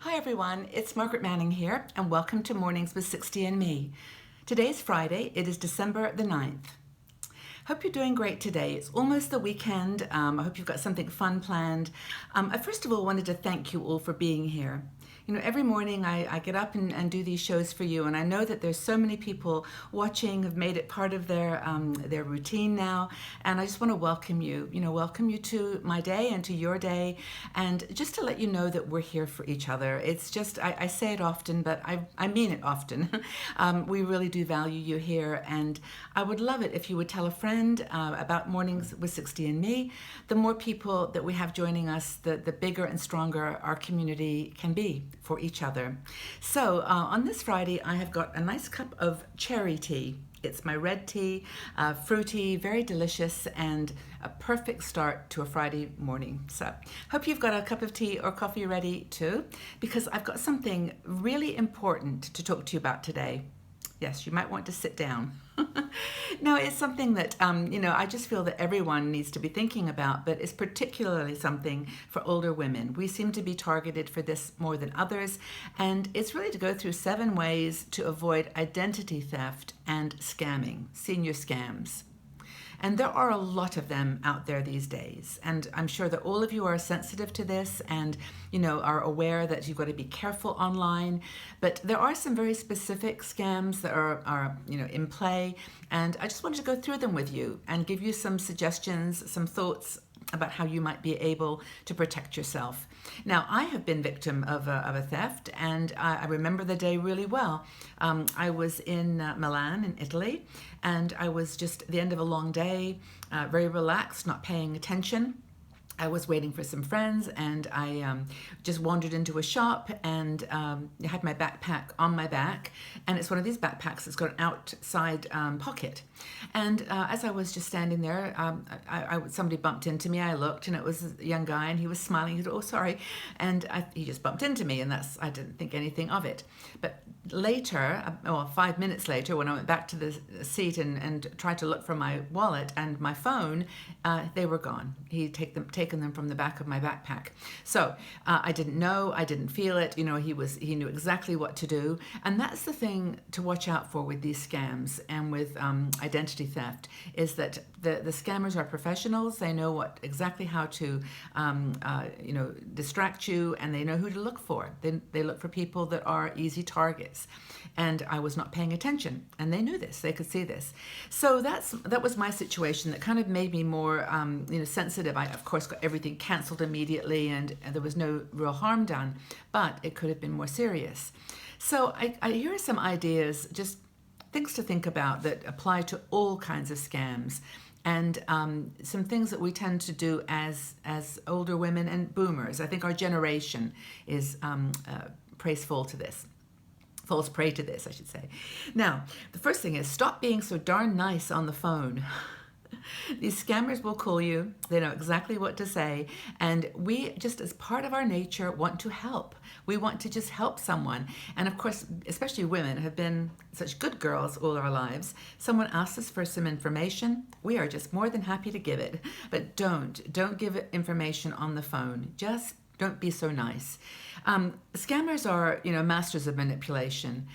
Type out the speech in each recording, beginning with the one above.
Hi everyone, it's Margaret Manning here, and welcome to Mornings with 60 and Me. Today's Friday, it is December the 9th. Hope you're doing great today. It's almost the weekend. I hope you've got something fun planned. I first of all wanted to thank you all for being here. You know, every morning I get up and do these shows for you, and I know that there's so many people watching, have made it part of their routine now, and I just want to welcome you. Welcome you to my day and to your day, and just to let you know that we're here for each other. It's just I say it often, but I mean it often. We really do value you here, and I would love it if you would tell a friend about Mornings with 60 and Me. The more people that we have joining us, the bigger and stronger our community can be for each other. So on this Friday, I have got a nice cup of cherry tea. It's my red tea, fruity, very delicious, and a perfect start to a Friday morning. So hope you've got a cup of tea or coffee ready too, because I've got something really important to talk to you about today. Yes, you might want to sit down. No, it's something that, I just feel that everyone needs to be thinking about, but it's particularly something for older women. We seem to be targeted for this more than others, and it's really to go through 7 ways to avoid identity theft and scamming, senior scams. And there are a lot of them out there these days. And I'm sure that all of you are sensitive to this and, are aware that you've got to be careful online. But there are some very specific scams that are in play. And I just wanted to go through them with you and give you some suggestions, some thoughts about how you might be able to protect yourself. Now, I have been victim of a theft, and I remember the day really well. I was in Milan, in Italy, and I was just at the end of a long day, very relaxed, not paying attention. I was waiting for some friends, and I just wandered into a shop and had my backpack on my back, and it's one of these backpacks that's got an outside pocket. And as I was just standing there, somebody bumped into me. I looked, and it was a young guy, and he was smiling. He said, "Oh, sorry," and he just bumped into me, and I didn't think anything of it. But later, 5 minutes later, when I went back to the seat and tried to look for my wallet and my phone, they were gone. He'd taken them from the back of my backpack. So I didn't know, I didn't feel it. He knew exactly what to do, and that's the thing to watch out for with these scams and with identity theft, is that the scammers are professionals. They know exactly how to distract you, and they know who to look for. They look for people that are easy targets. And I was not paying attention, and they knew this. They could see this. So that was my situation. That kind of made me more sensitive. I of course got everything canceled immediately, and there was no real harm done, but it could have been more serious. So here are some ideas, just things to think about that apply to all kinds of scams, and some things that we tend to do as older women and boomers. I think our generation is falls prey to this, I should say. Now, the first thing is stop being so darn nice on the phone. These scammers will call you. They know exactly what to say. And we, just as part of our nature, want to help. We want to just help someone. And of course, especially women have been such good girls all our lives. Someone asks us for some information. We are just more than happy to give it. But don't give it information on the phone. Just don't be so nice. Scammers are, masters of manipulation.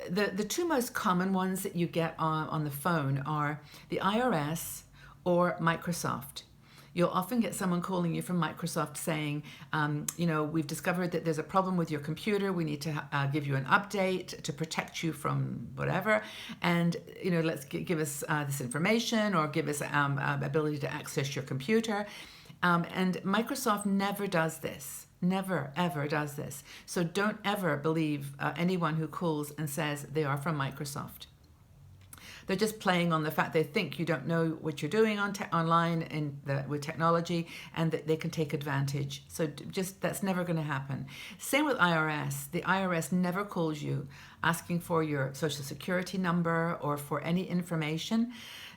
The 2 most common ones that you get on the phone are the IRS or Microsoft. You'll often get someone calling you from Microsoft saying, we've discovered that there's a problem with your computer. We need to give you an update to protect you from whatever. And, let's give us this information, or give us ability to access your computer. And Microsoft never does this. Never, ever does this. So don't ever believe anyone who calls and says they are from Microsoft. They're just playing on the fact they think you don't know what you're doing online with technology, and that they can take advantage. So that's never going to happen. Same with IRS. The IRS never calls you asking for your social security number or for any information.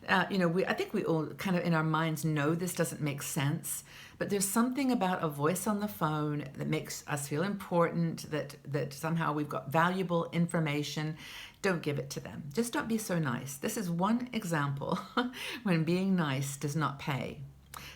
I think we all kind of in our minds know this doesn't make sense, but there's something about a voice on the phone that makes us feel important, that somehow we've got valuable information. Don't give it to them. Just don't be so nice. This is one example when being nice does not pay.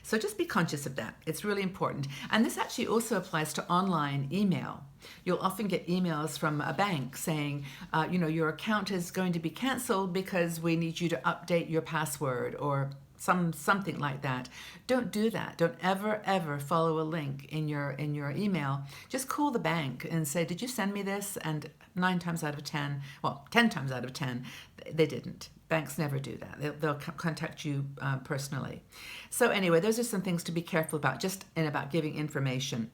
So just be conscious of that. It's really important. And this actually also applies to online email. You'll often get emails from a bank saying, your account is going to be canceled because we need you to update your password, or something like that. Don't do that. Don't ever follow a link in your email. Just call the bank and say, did you send me this? And 9 times out of 10, well, 10 times out of 10, they didn't. Banks never do that. They'll contact you personally. So anyway, those are some things to be careful about, just about giving information.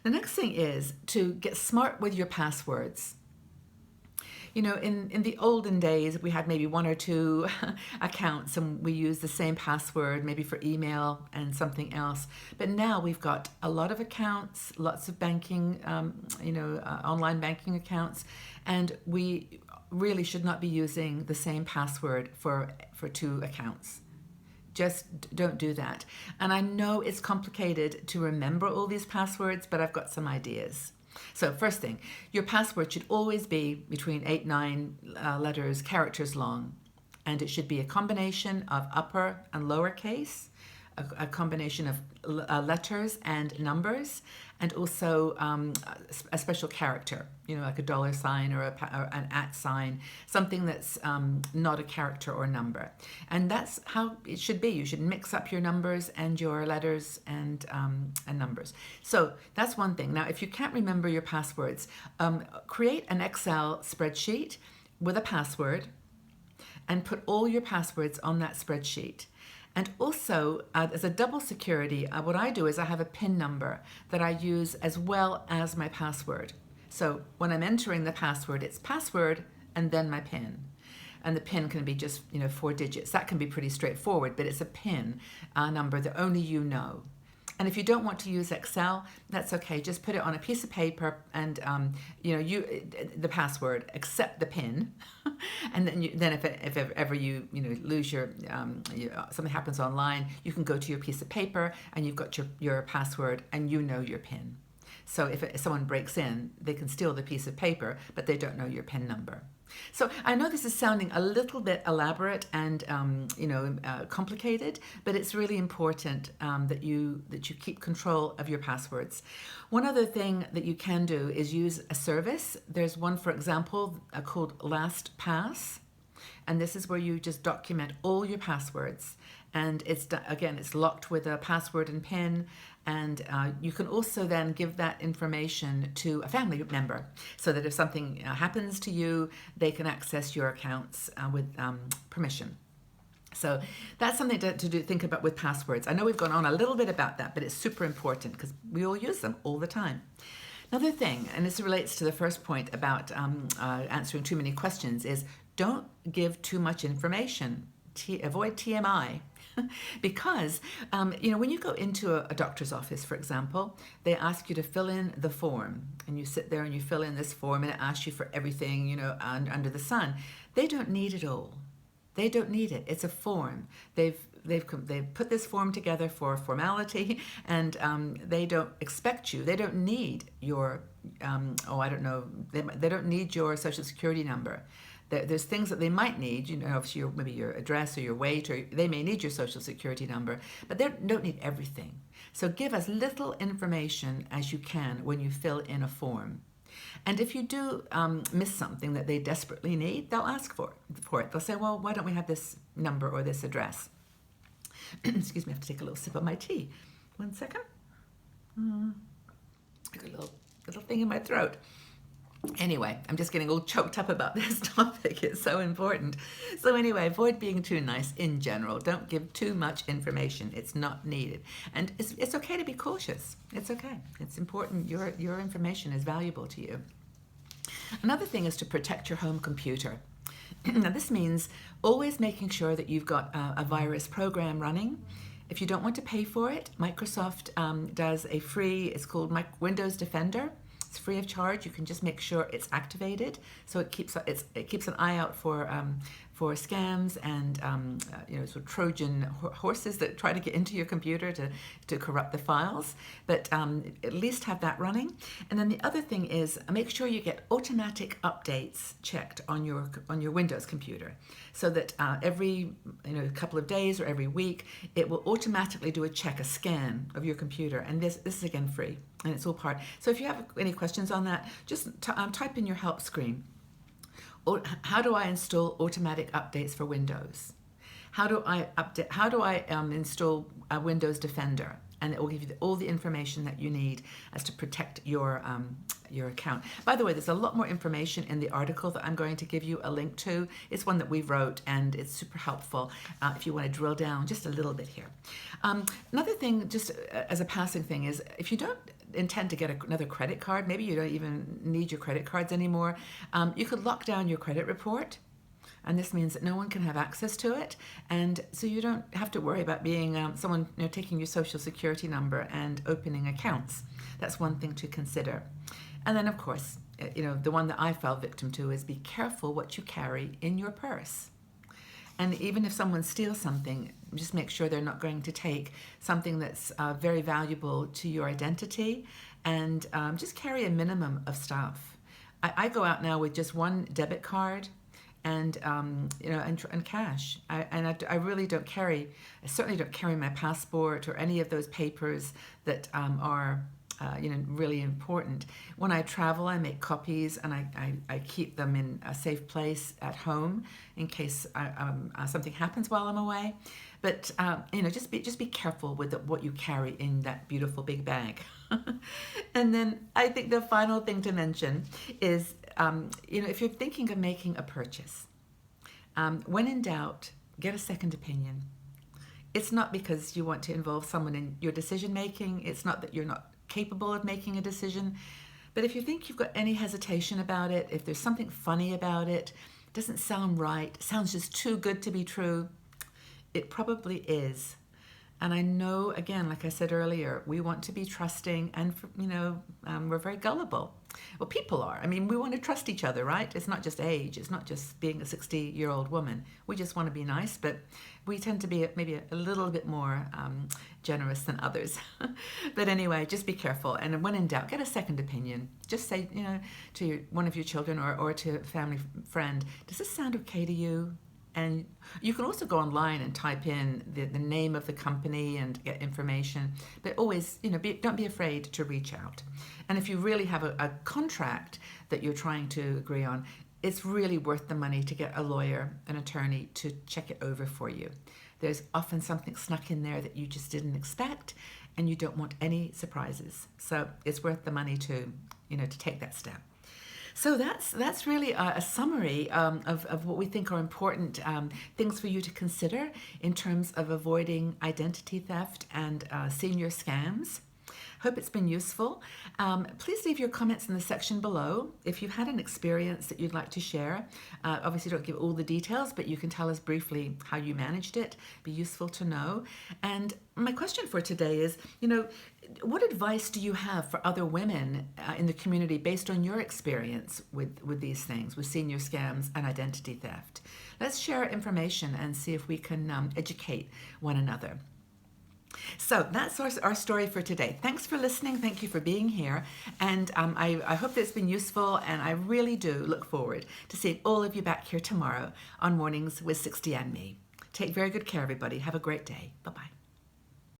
The next thing is to get smart with your passwords. In the olden days, we had maybe 1 or 2 accounts and we used the same password, maybe for email and something else. But now we've got a lot of accounts, lots of banking, online banking accounts, and we really should not be using the same password for 2 accounts. Just don't do that. And I know it's complicated to remember all these passwords, but I've got some ideas. So first thing, your password should always be between 8, 9 letters, characters long. And it should be a combination of upper and lowercase, a combination of letters and numbers, and also a special character, like a $sign or an @ sign, something that's not a character or number. And that's how it should be. You should mix up your numbers and your letters and numbers. So that's one thing. Now, if you can't remember your passwords, create an Excel spreadsheet with a password and put all your passwords on that spreadsheet. And also, as a double security, what I do is I have a PIN number that I use as well as my password. So when I'm entering the password, it's password and then my PIN. And the PIN can be just 4 digits. That can be pretty straightforward, but it's a PIN number that only you know. And if you don't want to use Excel, that's okay. Just put it on a piece of paper and the password, accept the PIN, and then if ever you lose your something happens online, you can go to your piece of paper and you've got your password and you know your PIN. So if someone breaks in, they can steal the piece of paper, but they don't know your PIN number. So I know this is sounding a little bit elaborate and complicated, but it's really important that you keep control of your passwords. One other thing that you can do is use a service. There's one, for example, called LastPass, and this is where you just document all your passwords. And it's locked with a password and PIN, and you can also then give that information to a family member so that if something happens to you, they can access your accounts with permission. So that's something to think about with passwords. I know we've gone on a little bit about that, but it's super important because we all use them all the time. Another thing, and this relates to the first point about answering too many questions, is don't give too much information. Avoid TMI. Because, when you go into a doctor's office, for example, they ask you to fill in the form, and you sit there and you fill in this form, and it asks you for everything, under the sun. They don't need it all. They don't need it. It's a form. They've put this form together for formality, and they don't expect you. They don't need your, they don't need your social security number. There's things that they might need, maybe your address or your weight, or they may need your social security number, but they don't need everything. So give as little information as you can when you fill in a form. And if you do miss something that they desperately need, they'll ask for it. They'll say, well, why don't we have this number or this address? Excuse me, I have to take a little sip of my tea. 1 second. I got a little thing in my throat. Anyway, I'm just getting all choked up about this topic. It's so important. So anyway, avoid being too nice in general. Don't give too much information. It's not needed. And it's okay to be cautious. It's okay. It's important. Your information is valuable to you. Another thing is to protect your home computer. Now this means always making sure that you've got a virus program running. If you don't want to pay for it, Microsoft does a free, it's called Windows Defender. It's free of charge. You can just make sure it's activated, so it keeps an eye out for for scams and sort of Trojan horses that try to get into your computer to corrupt the files. But at least have that running. And then the other thing is make sure you get automatic updates checked on your Windows computer, so that every couple of days or every week it will automatically do a scan of your computer. And this is again free, and it's all part. So if you have any questions on that, just type in your help screen. Or how do I install automatic updates for Windows? How do I install a Windows Defender? And it will give you all the information that you need as to protect your account. By the way, there's a lot more information in the article that I'm going to give you a link to. It's one that we wrote, and it's super helpful if you want to drill down just a little bit here. Another thing, just as a passing thing, is if you don't intend to get another credit card, maybe you don't even need your credit cards anymore, you could lock down your credit report. And this means that no one can have access to it, and so you don't have to worry about being someone taking your social security number and opening accounts. That's one thing to consider. And then, of course, the one that I fell victim to is be careful what you carry in your purse. And even if someone steals something, just make sure they're not going to take something that's very valuable to your identity, and just carry a minimum of stuff. I go out now with just one debit card and cash. I really don't carry. I certainly don't carry my passport or any of those papers that are really important. When I travel, I make copies, and I keep them in a safe place at home in case something happens while I'm away. But just be careful with what you carry in that beautiful big bag. And then I think the final thing to mention is, if you're thinking of making a purchase, when in doubt, get a second opinion. It's not because you want to involve someone in your decision making. It's not that you're not capable of making a decision. But if you think you've got any hesitation about it, if there's something funny about it, doesn't sound right, sounds just too good to be true, it probably is. And I know, again, like I said earlier, we want to be trusting, and we're very gullible. Well, people are. I mean, we want to trust each other, right? It's not just age. It's not just being a 60-year-old woman. We just want to be nice, but we tend to be maybe a little bit more generous than others. But anyway, just be careful. And when in doubt, get a second opinion. Just say, to one of your children or to a family friend, does this sound okay to you? And you can also go online and type in the name of the company and get information. But always, don't be afraid to reach out. And if you really have a contract that you're trying to agree on, it's really worth the money to get a lawyer, an attorney, to check it over for you. There's often something snuck in there that you just didn't expect, and you don't want any surprises. So it's worth the money to take that step. So that's really a summary of what we think are important things for you to consider in terms of avoiding identity theft and senior scams. Hope it's been useful. Please leave your comments in the section below. If you've had an experience that you'd like to share, obviously don't give all the details, but you can tell us briefly how you managed it. Be useful to know. And my question for today is, what advice do you have for other women in the community based on your experience with these things, with senior scams and identity theft? Let's share information and see if we can educate one another. So that's our story for today. Thanks for listening. Thank you for being here. And I hope that it's been useful, and I really do look forward to seeing all of you back here tomorrow on Mornings with 60 and Me. Take very good care, everybody. Have a great day. Bye-bye.